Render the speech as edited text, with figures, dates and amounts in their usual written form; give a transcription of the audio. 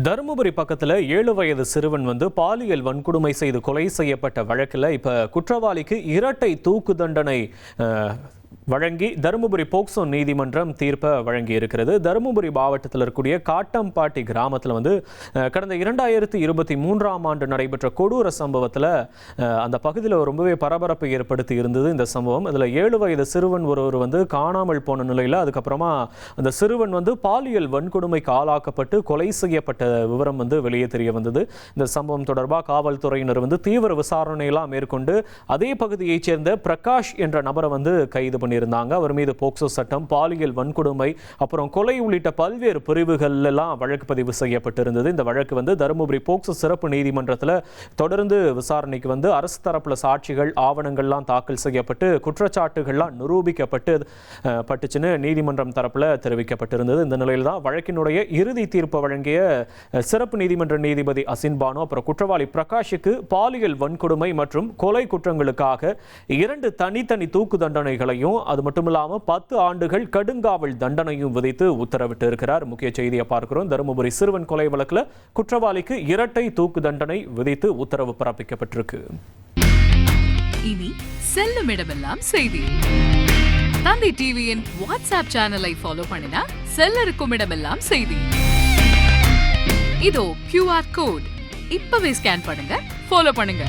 தருமபுரி பக்கத்தில் 7 வயது சிறுவன் பாலியல் வன்கொடுமை செய்து கொலை செய்யப்பட்ட வழக்கில் இப்போ குற்றவாளிக்கு இரட்டை தூக்கு தண்டனை வழங்கி தருமபுரி போக்சோ நீதிமன்றம் தீர்ப்பை வழங்கி இருக்கிறது. தருமபுரி மாவட்டத்தில் இருக்கக்கூடிய காட்டம்பாட்டி கிராமத்தில் கடந்த 2023ஆம் ஆண்டு நடைபெற்ற கொடூர சம்பவத்தில் அந்த பகுதியில் ரொம்பவே பரபரப்பை ஏற்படுத்தி இருந்தது இந்த சம்பவம். அதில் 7 வயது சிறுவன் ஒருவர் காணாமல் போன நிலையில் அதுக்கப்புறமா அந்த சிறுவன் பாலியல் வன்கொடுமைக்கு ஆளாக்கப்பட்டு கொலை செய்யப்பட்ட விவரம் வெளியே தெரிய வந்தது. இந்த சம்பவம் தொடர்பாக காவல்துறையினர் தீவிர விசாரணையெல்லாம் மேற்கொண்டு அதே பகுதியைச் சேர்ந்த பிரகாஷ் என்ற நபரை கைது பண்ணியிருந்தாங்க. அவர் மீது போக்சோ சட்டம், பாலியல் வன்கொடுமை, அப்புறம் கொலை உள்ளிட்ட பல்வேறு பிரிவுகள் எல்லாம் வழக்கு பதிவு செய்யப்பட்டிருந்தது. இந்த வழக்கு தருமபுரி போக்சோ சிறப்பு நீதிமன்றத்தில் தொடர்ந்து விசாரணைக்கு அரசு தரப்புல சாட்சிகள் ஆவணங்கள்லாம் தாக்கல் செய்யப்பட்டு குற்றச்சாட்டுகள்லாம் நிரூபிக்கப்பட்டுச்சுன்னு நீதிமன்றம் தரப்புல தெரிவிக்கப்பட்டிருந்தது. இந்த நிலையில் தான் வழக்கினுடைய இறுதி தீர்ப்பு வழங்கிய சிறப்பு நீதிமன்ற நீதிபதி அசின் பானு அப்புறம் குற்றவாளி பிரகாஷுக்கு பாலியல் வன்கொடுமை மற்றும் கொலை குற்றங்களுக்காக 2 தனித்தனி தூக்கு தண்டனைகளையும் அது மட்டும் இல்லாமல் 10 ஆண்டுகள் கடுங்காவல் தண்டனையும் விதித்து உத்தரவிட்டு இருக்கிறார். முக்கிய செய்தியை பார்க்கிறோம். தருமபுரி சிறுவன் கொலை வழக்கில் குற்றவாளிக்கு இரட்டை தூக்கு தண்டனை விதித்து உத்தரவு பிறப்பிக்கப்பட்டிருக்கு. இனி செல்லும் இடமெல்லாம் செய்தி. தந்தை டிவியின் வாட்ஸ்அப் சேனலை ஃபாலோ பண்ணினா செல்ல இருக்கும் இடமெல்லாம் செய்தி. இதோ QR கோட் இப்பவே ஸ்கேன் பண்ணுங்க, ஃபாலோ பண்ணுங்க.